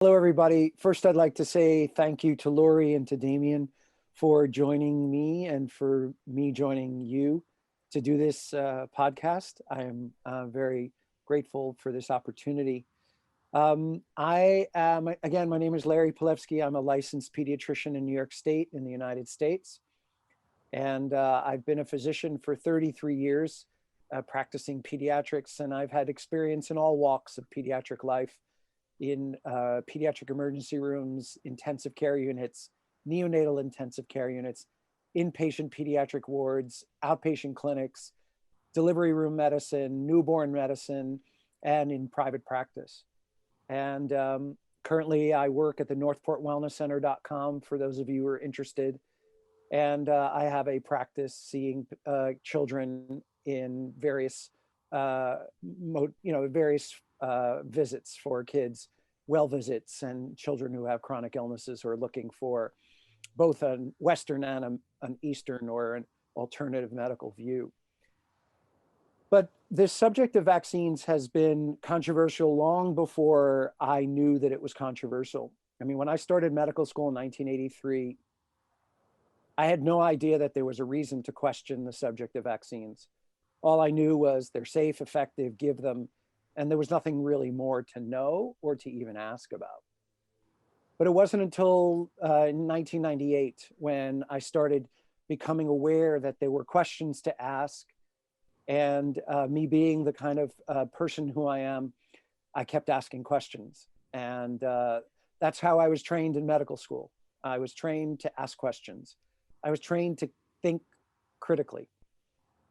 Hello, everybody. First, I'd like to say thank you to Lorie and to Damien for joining me and for me joining you to do this podcast. I am very grateful for this opportunity. Again, my name is Lorie Palevsky. I'm a licensed pediatrician in New York State in the United States. And I've been a physician for 33 years practicing pediatrics, and I've had experience in all walks of pediatric life in pediatric emergency rooms, intensive care units, neonatal intensive care units, inpatient pediatric wards, outpatient clinics, delivery room medicine, newborn medicine, and in private practice. And currently I work at the northportwellnesscenter.com for those of you who are interested. And I have a practice seeing children in various, visits for kids, well visits, and children who have chronic illnesses who are looking for both a Western and an Eastern or an alternative medical view. But this subject of vaccines has been controversial long before I knew that it was controversial. I mean, when I started medical school in 1983, I had no idea that there was a reason to question the subject of vaccines. All I knew was they're safe, effective, give them, and there was nothing really more to know or to even ask about. But it wasn't until 1998 when I started becoming aware that there were questions to ask. And me being the kind of person who I am, I kept asking questions. And that's how I was trained in medical school. I was trained to ask questions. I was trained to think critically.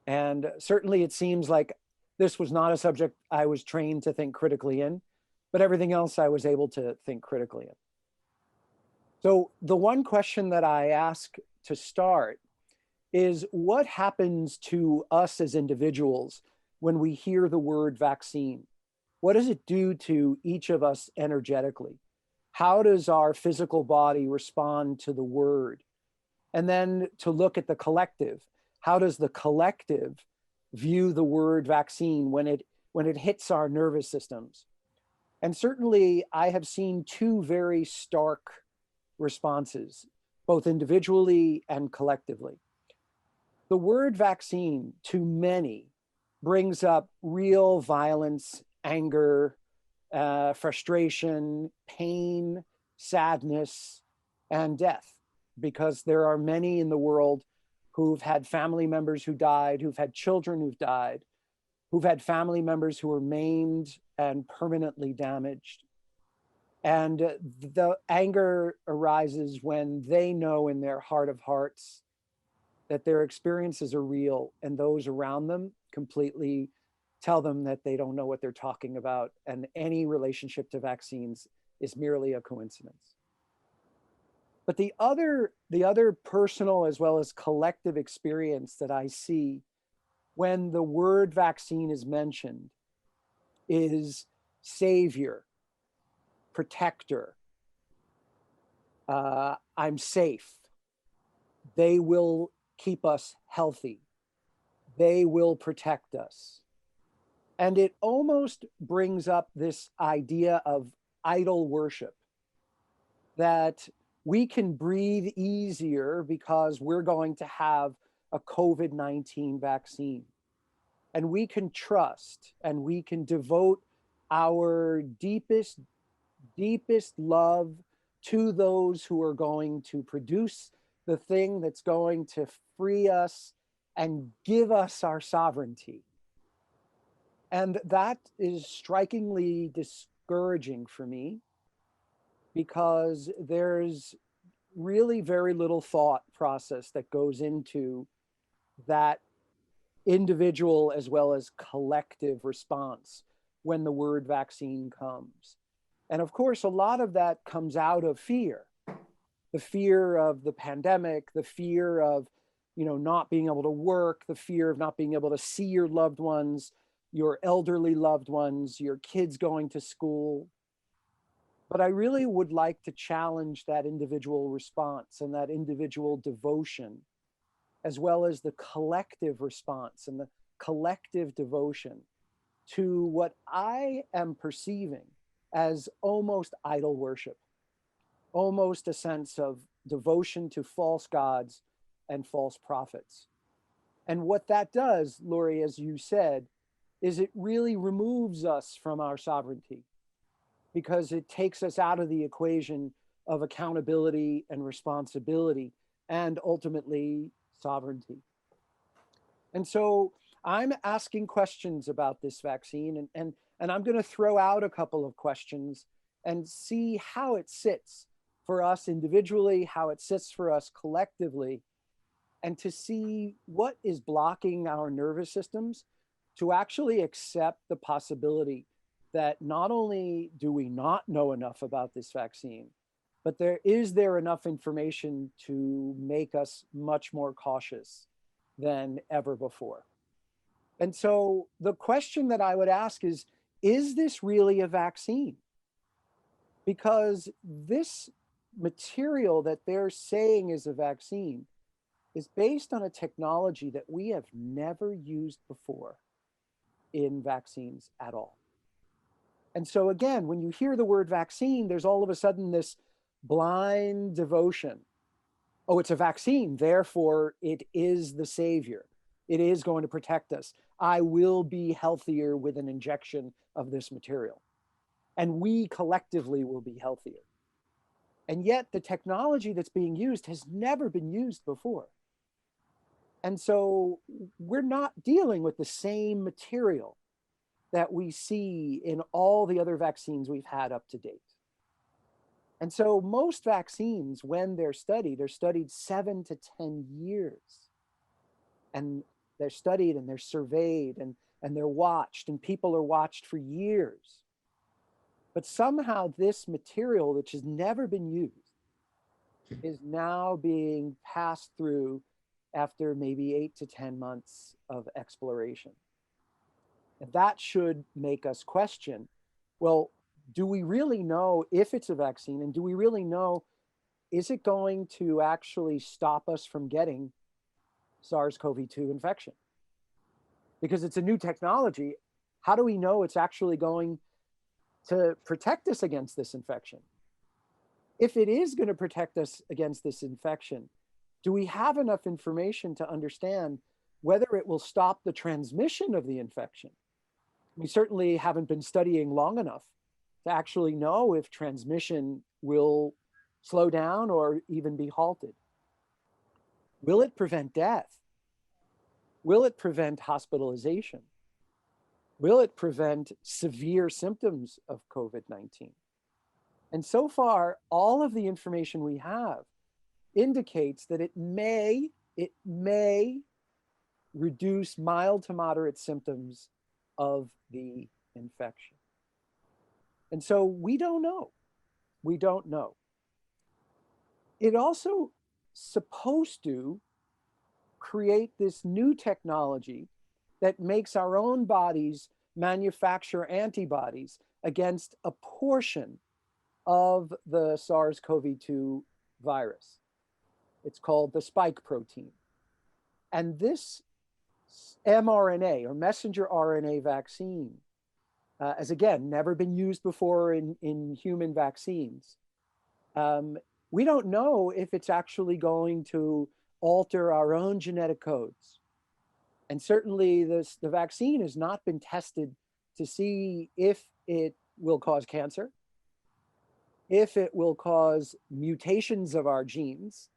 And certainly it seems like this was not a subject I was trained to think critically in, but everything else I was able to think critically in. So the one question that I ask to start is, what happens to us as individuals when we hear the word vaccine? What does it do to each of us energetically? How does our physical body respond to the word? And then to look at the collective. How does the collective view the word vaccine when it hits our nervous systems? And certainly I have seen two very stark responses, both individually and collectively. The word vaccine to many brings up real violence, anger, frustration, pain, sadness, and death, because there are many in the world who've had family members who died, who've had children who've died, who've had family members who were maimed and permanently damaged. And the anger arises when they know in their heart of hearts that their experiences are real, and those around them completely tell them that they don't know what they're talking about, and any relationship to vaccines is merely a coincidence. But the other personal as well as collective experience that I see when the word vaccine is mentioned is savior, protector, I'm safe, they will keep us healthy, they will protect us. And it almost brings up this idea of idol worship, that we can breathe easier because we're going to have a COVID-19 vaccine. And we can trust and we can devote our deepest love to those who are going to produce the thing that's going to free us and give us our sovereignty. And that is strikingly discouraging for me, because there's really very little thought process that goes into that individual as well as collective response when the word vaccine comes. And of course, a lot of that comes out of fear, the fear of the pandemic, the fear of, not being able to work, the fear of not being able to see your loved ones, your elderly loved ones, your kids going to school. But I really would like to challenge that individual response and that individual devotion, as well as the collective response and the collective devotion to what I am perceiving as almost idol worship, almost a sense of devotion to false gods and false prophets. And what that does, Lorie, as you said, is it really removes us from our sovereignty, because it takes us out of the equation of accountability and responsibility and ultimately sovereignty. And so I'm asking questions about this vaccine, and I'm going to throw out a couple of questions and see how it sits for us individually, how it sits for us collectively, and to see what is blocking our nervous systems to actually accept the possibility that not only do we not know enough about this vaccine, but is there enough information to make us much more cautious than ever before. And so the question that I would ask is this really a vaccine? Because this material that they're saying is a vaccine is based on a technology that we have never used before in vaccines at all. And so again, when you hear the word vaccine, there's all of a sudden this blind devotion. Oh, it's a vaccine, therefore it is the savior. It is going to protect us. I will be healthier with an injection of this material. And we collectively will be healthier. And yet the technology that's being used has never been used before. And so we're not dealing with the same material that we see in all the other vaccines we've had up to date. And so most vaccines, when they're studied 7 to 10 years. And they're studied and they're surveyed and they're watched, and people are watched for years. But somehow this material, which has never been used, is now being passed through after maybe 8 to 10 months of exploration. And that should make us question, well, do we really know if it's a vaccine, and do we really know, is it going to actually stop us from getting SARS-CoV-2 infection? Because it's a new technology. How do we know it's actually going to protect us against this infection? If it is going to protect us against this infection, do we have enough information to understand whether it will stop the transmission of the infection? We certainly haven't been studying long enough to actually know if transmission will slow down or even be halted. Will it prevent death? Will it prevent hospitalization? Will it prevent severe symptoms of COVID-19? And so far, all of the information we have indicates that it may reduce mild to moderate symptoms of the infection. And so we don't know. We don't know. It also supposed to create this new technology that makes our own bodies manufacture antibodies against a portion of the SARS-CoV-2 virus. It's called the spike protein. And this mRNA, or messenger RNA vaccine, has again never been used before in human vaccines. We don't know if it's actually going to alter our own genetic codes. And certainly the vaccine has not been tested to see if it will cause cancer, if it will cause mutations of our genes,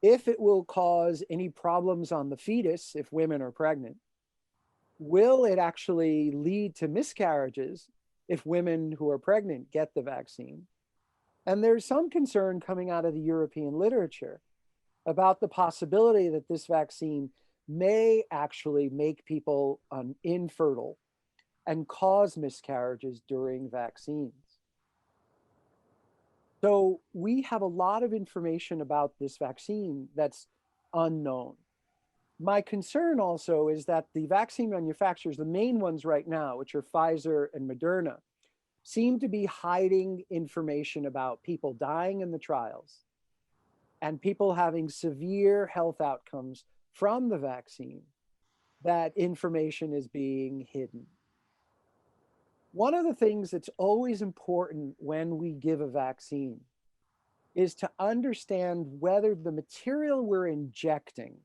if it will cause any problems on the fetus if women are pregnant. Will it actually lead to miscarriages if women who are pregnant get the vaccine? And there's some concern coming out of the European literature about the possibility that this vaccine may actually make people infertile and cause miscarriages during vaccines. So we have a lot of information about this vaccine that's unknown. My concern also is that the vaccine manufacturers, the main ones right now, which are Pfizer and Moderna, seem to be hiding information about people dying in the trials and people having severe health outcomes from the vaccine. That information is being hidden. One of the things that's always important when we give a vaccine is to understand whether the material we're injecting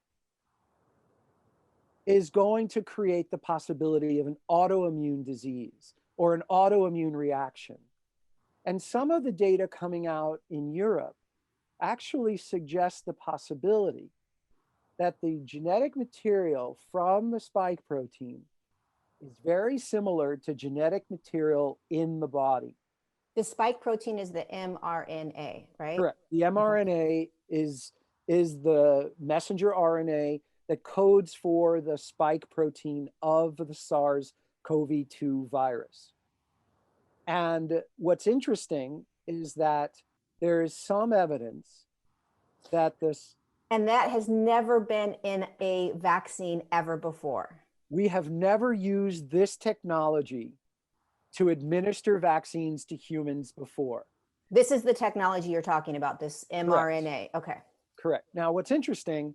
is going to create the possibility of an autoimmune disease or an autoimmune reaction. And some of the data coming out in Europe actually suggests the possibility that the genetic material from the spike protein is very similar to genetic material in the body. The spike protein is the mRNA, right? Correct. The Okay. mRNA is the messenger RNA that codes for the spike protein of the SARS-CoV-2 virus. And what's interesting is that there is some evidence that this, And that has never been in a vaccine ever before. we have never used this technology to administer vaccines to humans before. This is the technology you're talking about, this mRNA. Correct. Okay. Correct. Now, what's interesting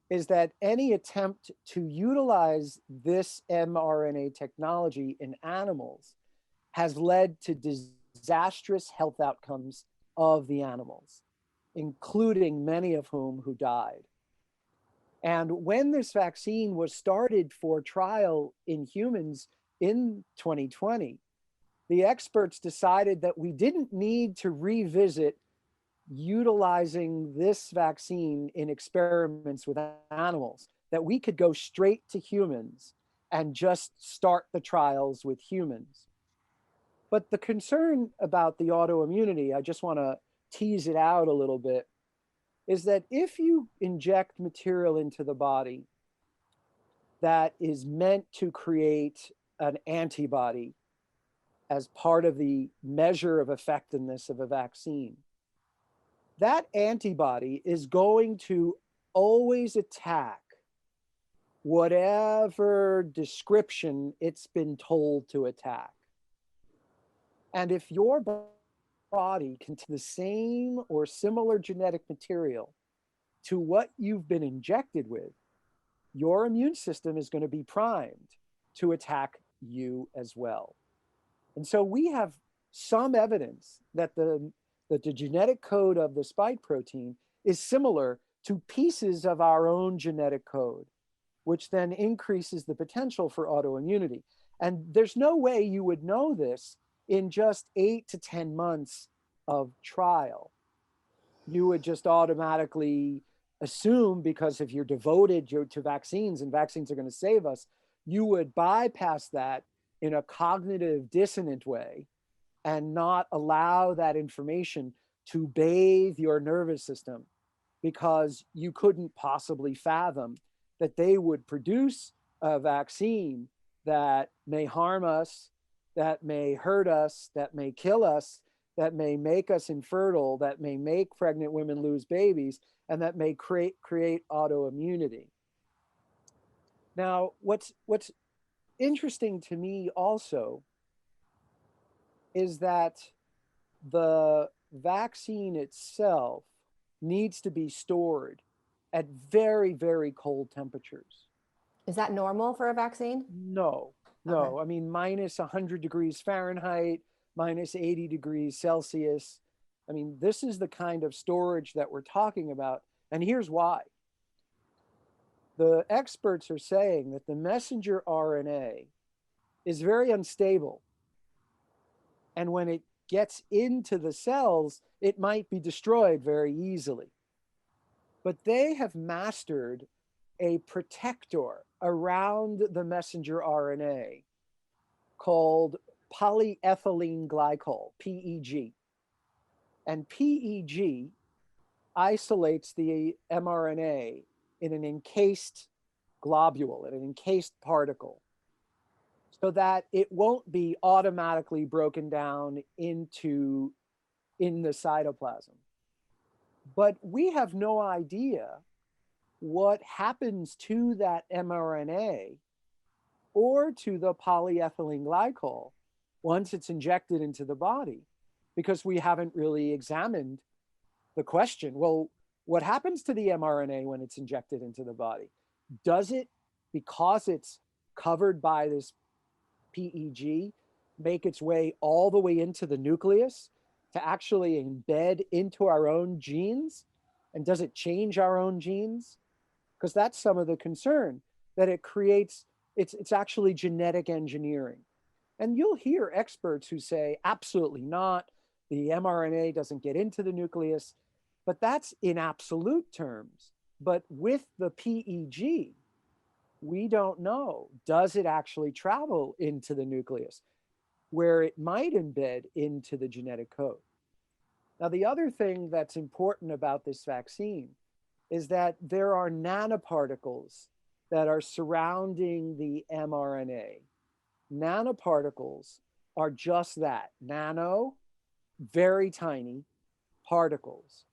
is that any attempt to utilize this mRNA technology in animals has led to disastrous health outcomes of the animals, including many of whom who died. And when this vaccine was started for trial in humans in 2020, the experts decided that we didn't need to revisit utilizing this vaccine in experiments with animals, that we could go straight to humans and just start the trials with humans. But the concern about the autoimmunity, I just want to tease it out a little bit, is that if you inject material into the body that is meant to create an antibody as part of the measure of effectiveness of a vaccine, that antibody is going to always attack whatever description it's been told to attack. And if your body contains the same or similar genetic material to what you've been injected with, your immune system is going to be primed to attack you as well. And so we have some evidence that the genetic code of the spike protein is similar to pieces of our own genetic code, which then increases the potential for autoimmunity. And there's no way you would know this in just 8 to 10 months of trial. You would just automatically assume, because if you're devoted to vaccines and vaccines are going to save us, you would bypass that in a cognitive dissonant way and not allow that information to bathe your nervous system, because you couldn't possibly fathom that they would produce a vaccine that may harm us, that may hurt us, that may kill us, that may make us infertile, that may make pregnant women lose babies, and that may create autoimmunity. Now, what's interesting to me also is that the vaccine itself needs to be stored at very, very cold temperatures. Is that normal for a vaccine? No. I mean, minus 100 degrees Fahrenheit, minus 80 degrees Celsius. I mean, this is the kind of storage that we're talking about. And here's why. The experts are saying that the messenger RNA is very unstable. And when it gets into the cells, it might be destroyed very easily. But they have mastered a protector around the messenger RNA called polyethylene glycol, PEG. And PEG isolates the mRNA in an encased globule, in an encased particle, so that it won't be automatically broken down in the cytoplasm. But we have no idea what happens to that mRNA or to the polyethylene glycol once it's injected into the body, because we haven't really examined the question, well, what happens to the mRNA when it's injected into the body? Does it, because it's covered by this PEG, make its way all the way into the nucleus to actually embed into our own genes? And does it change our own genes? Because that's some of the concern, that it creates, it's actually genetic engineering. And you'll hear experts who say, absolutely not, the mRNA doesn't get into the nucleus, but that's in absolute terms. But with the PEG, we don't know, does it actually travel into the nucleus where it might embed into the genetic code? Now, the other thing that's important about this vaccine is that there are nanoparticles that are surrounding the mRNA. Nanoparticles are just that, nano, very tiny particles.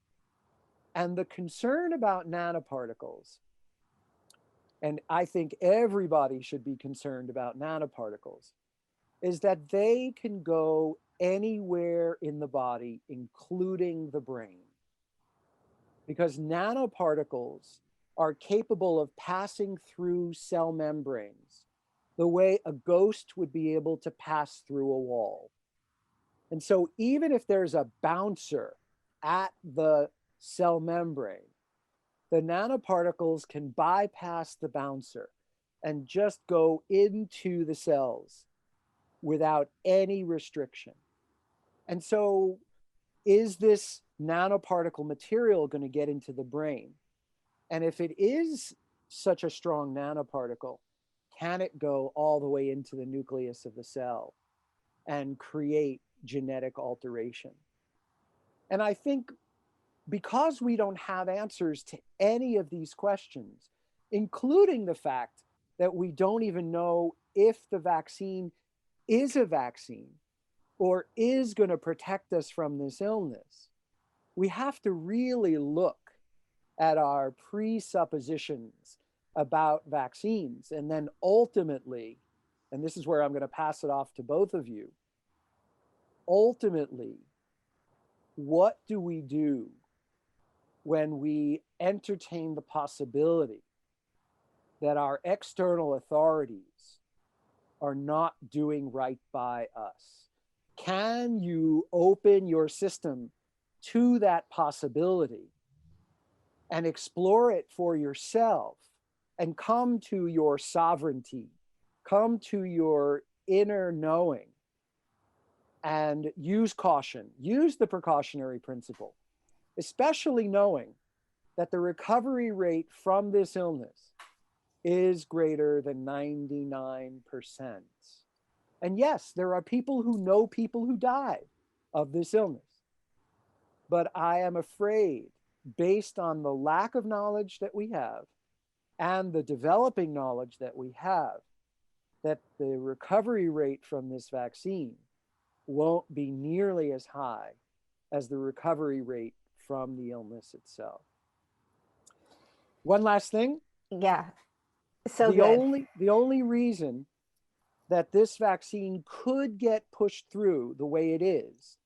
And the concern about nanoparticles, and I think everybody should be concerned about nanoparticles, is that they can go anywhere in the body, including the brain. Because nanoparticles are capable of passing through cell membranes the way a ghost would be able to pass through a wall. And so even if there's a bouncer at the cell membrane, the nanoparticles can bypass the bouncer and just go into the cells without any restriction. And so is this nanoparticle material going to get into the brain? And if it is such a strong nanoparticle, can it go all the way into the nucleus of the cell and create genetic alteration? And I think because we don't have answers to any of these questions, including the fact that we don't even know if the vaccine is a vaccine or is going to protect us from this illness, we have to really look at our presuppositions about vaccines. And then ultimately, and this is where I'm going to pass it off to both of you, ultimately, what do we do when we entertain the possibility that our external authorities are not doing right by us? Can you open your system to that possibility and explore it for yourself and come to your sovereignty, come to your inner knowing, and use caution, use the precautionary principle, especially knowing that the recovery rate from this illness is greater than 99%. And yes, there are people who know people who died of this illness. But I am afraid, based on the lack of knowledge that we have and the developing knowledge that we have, that the recovery rate from this vaccine won't be nearly as high as the recovery rate from the illness itself. One last thing. Yeah. So good. The only reason that this vaccine could get pushed through the way it is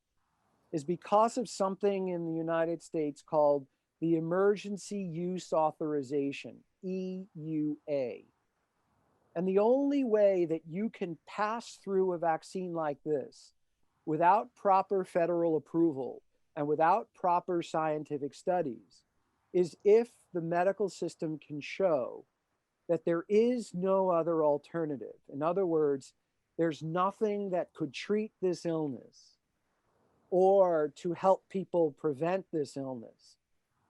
because of something in the United States called the Emergency Use Authorization, EUA. And the only way that you can pass through a vaccine like this without proper federal approval and without proper scientific studies is if the medical system can show that there is no other alternative. In other words, there's nothing that could treat this illness or to help people prevent this illness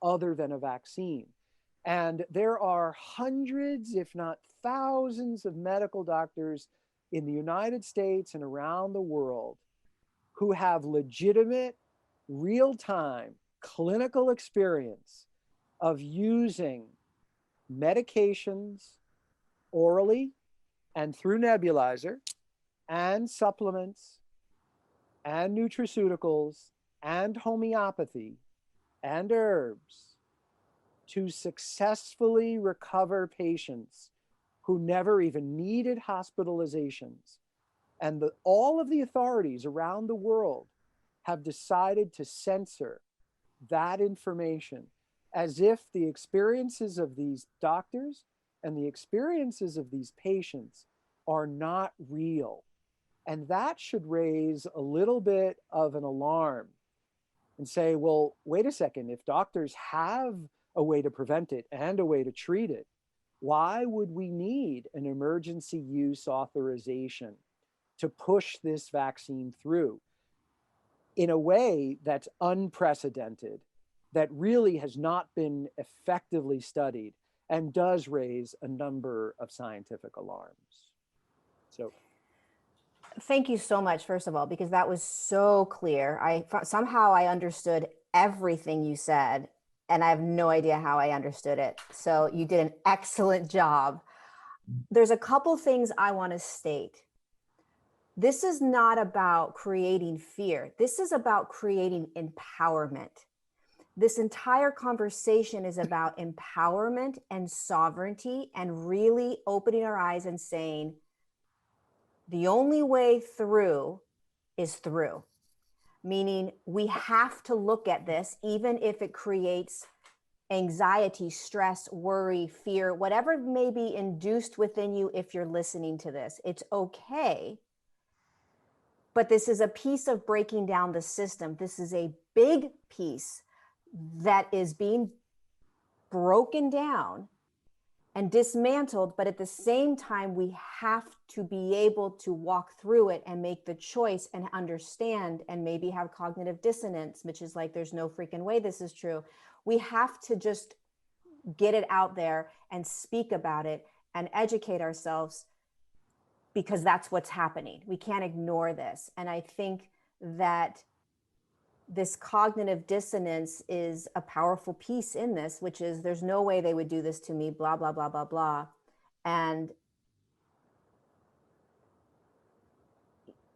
other than a vaccine. And there are hundreds, if not thousands, of medical doctors in the United States and around the world who have legitimate, real-time clinical experience of using medications orally and through nebulizer and supplements and nutraceuticals and homeopathy and herbs to successfully recover patients who never even needed hospitalizations. And all of the authorities around the world have decided to censor that information as if the experiences of these doctors and the experiences of these patients are not real. And that should raise a little bit of an alarm and say, well, wait a second, if doctors have a way to prevent it and a way to treat it, why would we need an emergency use authorization to push this vaccine through in a way that's unprecedented, that really has not been effectively studied, and does raise a number of scientific alarms? So Thank you so much, first of all, because that was so clear. Somehow I understood everything you said, and I have no idea how I understood it. So you did an excellent job. There's a couple things I want to state. This is not about creating fear. This is about creating empowerment. This entire conversation is about empowerment and sovereignty, and really opening our eyes and saying, the only way through is through. Meaning we have to look at this, even if it creates anxiety, stress, worry, fear, whatever may be induced within you if you're listening to this. It's okay. But this is a piece of breaking down the system. This is a big piece that is being broken down and dismantled, but at the same time, we have to be able to walk through it and make the choice and understand, and maybe have cognitive dissonance, which is like, there's no freaking way this is true. We have to just get it out there and speak about it and educate ourselves, because that's what's happening. We can't ignore this. And I think that this cognitive dissonance is a powerful piece in this, which is, there's no way they would do this to me, blah, blah, blah, blah, blah. And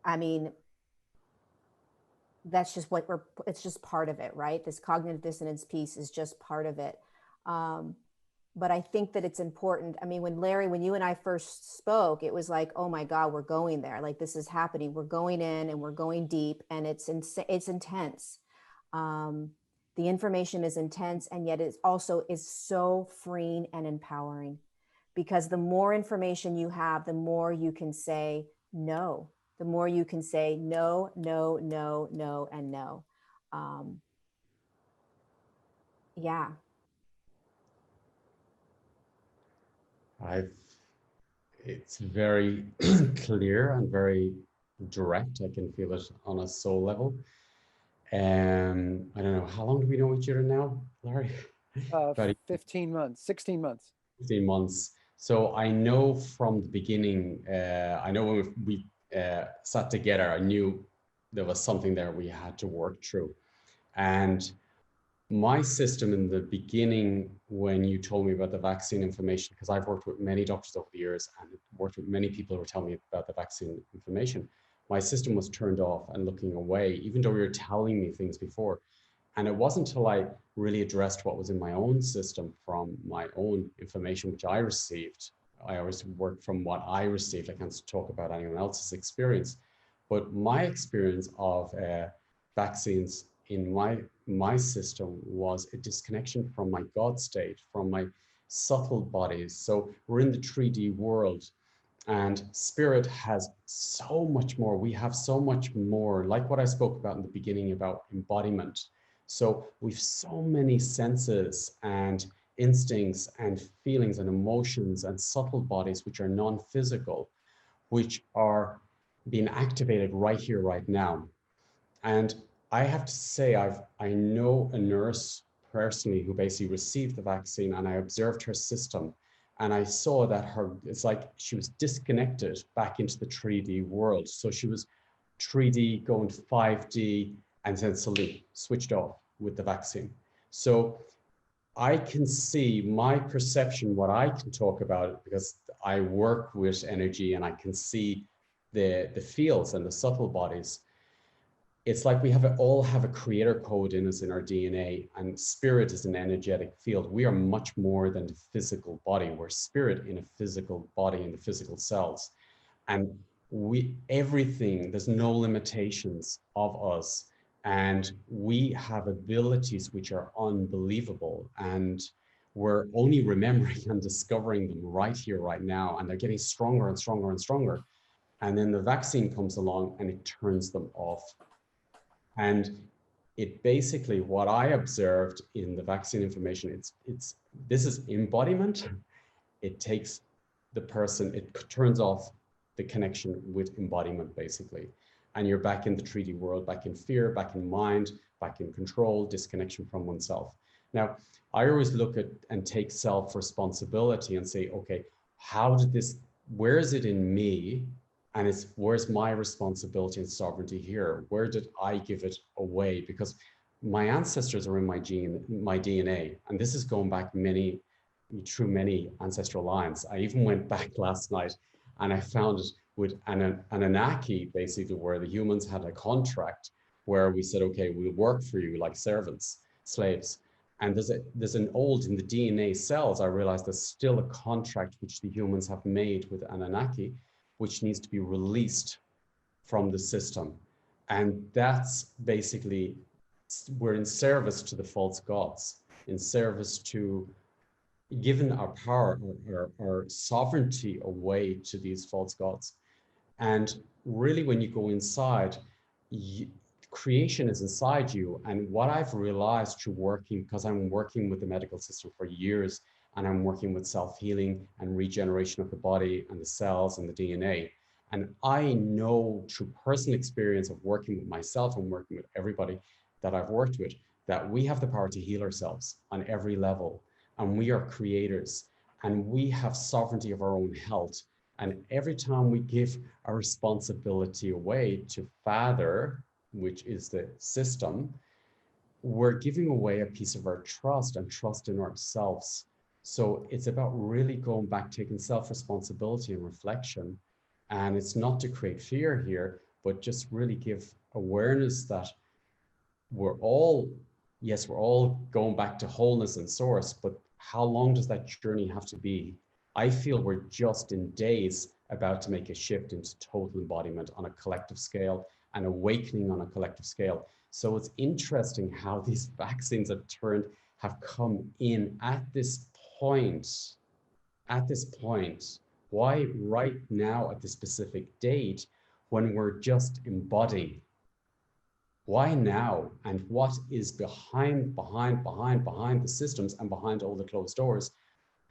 I mean, that's just what it's just part of it, right? This cognitive dissonance piece is just part of it. But I think that it's important. I mean, when you and I first spoke, it was like, oh my God, we're going there. Like, this is happening. We're going in and we're going deep, and it's intense. The information is intense, and yet it also is so freeing and empowering, because the more information you have, the more you can say no. The more you can say no, no, no, no, and no. Yeah. It's very clear and very direct. I can feel it on a soul level. I don't know, how long do we know each other now, Lorie? About 15 months, 16 months. 15 months. So I know from the beginning, I know when we sat together, I knew there was something there we had to work through. And my system in the beginning, when you told me about the vaccine information, because I've worked with many doctors over the years and worked with many people who were telling me about the vaccine information, my system was turned off and looking away, even though you were telling me things before. And it wasn't until I really addressed what was in my own system from my own information, which I received. I always work from what I received. I can't talk about anyone else's experience. But my experience of vaccines in my system was a disconnection from my God state, from my subtle bodies. So we're in the 3D world, and spirit has so much more. We have so much more, like what I spoke about in the beginning about embodiment. So we've so many senses and instincts and feelings and emotions and subtle bodies, which are non-physical, which are being activated right here, right now. And I have to say, I know a nurse personally who basically received the vaccine, and I observed her system, and I saw that it's like she was disconnected back into the 3D world. So she was 3D going to 5D, and then suddenly switched off with the vaccine. So I can see my perception, what I can talk about, because I work with energy and I can see the fields and the subtle bodies. It's like we all have a creator code in us, in our DNA, and spirit is an energetic field. We are much more than the physical body. We're spirit in a physical body, in the physical cells. And everything, there's no limitations of us. And we have abilities which are unbelievable. And we're only remembering and discovering them right here, right now. And they're getting stronger and stronger and stronger. And then the vaccine comes along and it turns them off. And it basically, what I observed in the vaccine information, this is embodiment. It takes the person, it turns off the connection with embodiment, basically. And you're back in the 3D world, back in fear, back in mind, back in control, disconnection from oneself. Now, I always look at and take self-responsibility and say, okay, where is it in me? And where's my responsibility and sovereignty here? Where did I give it away? Because my ancestors are in my DNA. And this is going back through many ancestral lines. I even went back last night and I found it with Anunnaki, basically, where the humans had a contract where we said, okay, we'll work for you like servants, slaves. And there's an old, in the DNA cells, I realized there's still a contract which the humans have made with Anunnaki, which needs to be released from the system. And that's basically, we're in service to the false gods, in service to giving our power, our sovereignty away to these false gods. And really, when you go inside, creation is inside you. And what I've realized through working, because I'm working with the medical system for years, and I'm working with self-healing and regeneration of the body and the cells and the DNA. And I know through personal experience of working with myself and working with everybody that I've worked with, that we have the power to heal ourselves on every level. And we are creators, and we have sovereignty of our own health. And every time we give our responsibility away to Father, which is the system, we're giving away a piece of our trust and trust in ourselves. So it's about really going back, taking self-responsibility and reflection. And it's not to create fear here, but just really give awareness that we're all going back to wholeness and source, but how long does that journey have to be? I feel we're just in days about to make a shift into total embodiment on a collective scale and awakening on a collective scale. So it's interesting how these vaccines have come in at this point. Why right now at this specific date when we're just embodying? Why now? And what is behind the systems and behind all the closed doors?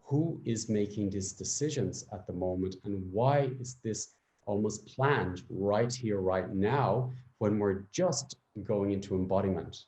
Who is making these decisions at the moment? And why is this almost planned right here, right now, when we're just going into embodiment?